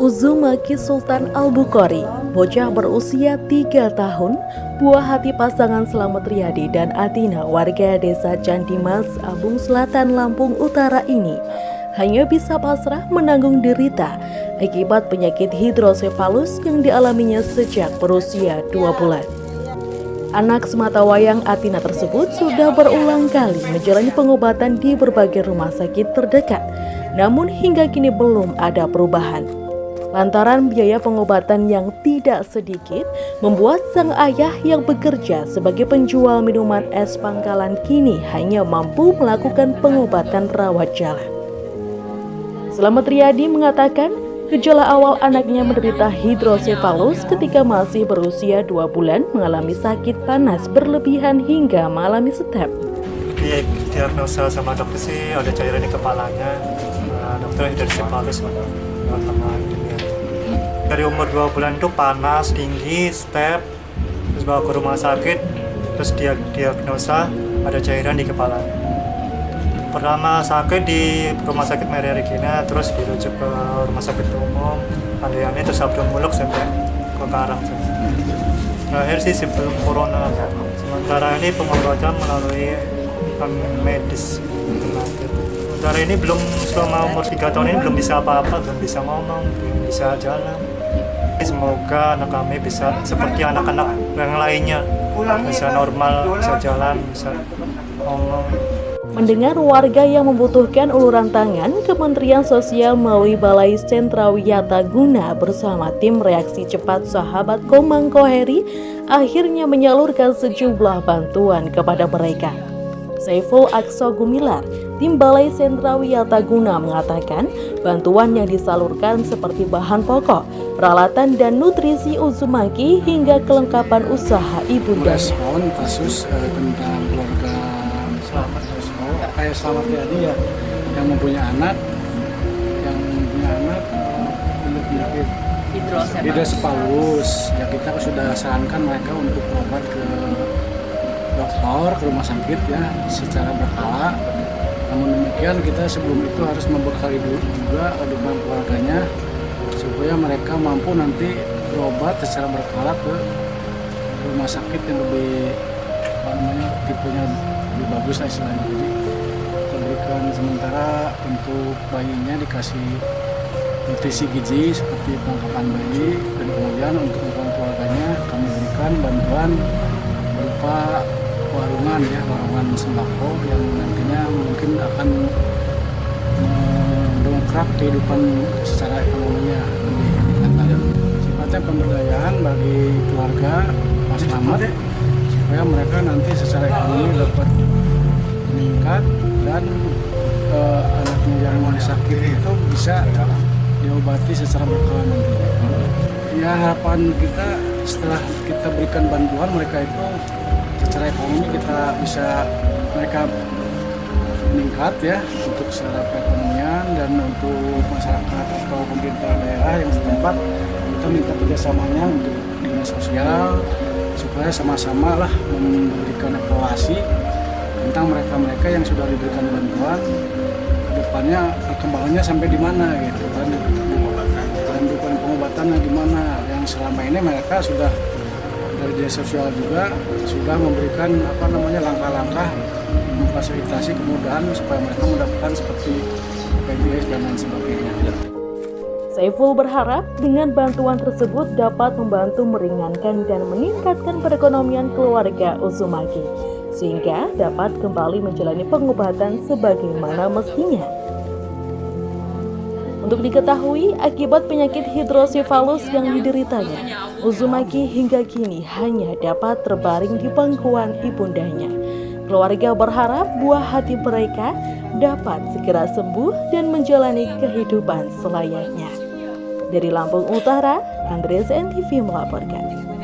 Uzumaki Sultan Al-Bukhari, bocah berusia 3 tahun, buah hati pasangan Slamet Riyadi dan Atina warga desa Candimas, Abung Selatan, Lampung Utara ini hanya bisa pasrah menanggung derita akibat penyakit hidrosefalus yang dialaminya sejak berusia 2 bulan. Anak sematawayang Atina tersebut sudah berulang kali menjalani pengobatan di berbagai rumah sakit terdekat, namun hingga kini belum ada perubahan. Lantaran biaya pengobatan yang tidak sedikit, membuat sang ayah yang bekerja sebagai penjual minuman es pangkalan kini hanya mampu melakukan pengobatan rawat jalan. Slamet Riyadi mengatakan, gejala awal anaknya menderita hidrosefalus ketika masih berusia 2 bulan mengalami sakit panas berlebihan hingga mengalami step. Diagnosa sama dokter sih ada cairan di kepalanya, dokter hidrosefalus dari umur 2 bulan itu panas, tinggi, step, terus bawa ke rumah sakit, terus diagnosa ada cairan di kepala. Pertama sakit di rumah sakit Maria Regina, terus dirujuk ke rumah sakit umum Andriani, terus abdom muluk sampai ke Karang. Terakhir sih sebelum corona. Sementara ini pengobatan melalui medis. Sementara ini belum, selama umur 3 tahun ini belum bisa apa-apa, belum bisa ngomong, belum bisa jalan. Semoga anak kami bisa seperti anak-anak yang lainnya, bisa normal, bisa jalan, bisa ngomong. Mendengar warga yang membutuhkan uluran tangan, Kementerian Sosial melalui Balai Sentra Wiyata Guna bersama tim reaksi cepat Sahabat Komang Koheri akhirnya menyalurkan sejumlah bantuan kepada mereka. Saiful Aqsa Gumilar, tim Balai Sentra Wiyata Guna mengatakan bantuan yang disalurkan seperti bahan pokok, peralatan dan nutrisi Uzumaki hingga kelengkapan usaha ibunda. Respon kasus tentang keluarga Slamet Riyadi ya, yang mempunyai anak penyakit hidrosefalus. Ya kita sudah sarankan mereka untuk berobat ke dokter, ke rumah sakit ya secara berkala. Namun demikian kita sebelum itu harus membekali dulu juga kehidupan keluarganya supaya mereka mampu nanti berobat secara berkala ke rumah sakit yang lebih tipenya lebih bagus lah istilahnya. Jadi kita berikan sementara untuk bayinya dikasih nutrisi gizi seperti perlengkapan bayi, dan kemudian untuk keluarganya kami berikan bantuan berupa warungan sembako yang nantinya mungkin akan mendongkrak kehidupan secara ekonominya lebih meningkat. Sifatnya pemberdayaan bagi keluarga Mas Slamet supaya mereka nanti secara ekonomi dapat meningkat dan anaknya yang sakit itu bisa diobati secara berkala nantinya. Ya harapan kita setelah kita berikan bantuan mereka itu secara ekonomi kita bisa mereka meningkat ya untuk secara perekonomian, dan untuk masyarakat atau pemerintah daerah yang setempat kita minta kerjasamanya untuk dinas sosial supaya sama-sama lah memberikan evaluasi tentang mereka yang sudah diberikan bantuan kedepannya perkembangannya sampai di mana gitu kan, dan pengobatannya di mana. Yang selama ini mereka sudah dari dinas sosial juga sudah memberikan langkah-langkah memfasilitasi kemudahan supaya mereka mendapatkan seperti BPJS dan lain sebagainya. Saiful berharap dengan bantuan tersebut dapat membantu meringankan dan meningkatkan perekonomian keluarga Uzumaki sehingga dapat kembali menjalani pengobatan sebagaimana mestinya. Untuk diketahui, akibat penyakit hidrosefalus yang dideritanya, Uzumaki hingga kini hanya dapat terbaring di pangkuan ibundanya. Keluarga berharap buah hati mereka dapat segera sembuh dan menjalani kehidupan selayaknya. Dari Lampung Utara, Andreas NTV melaporkan.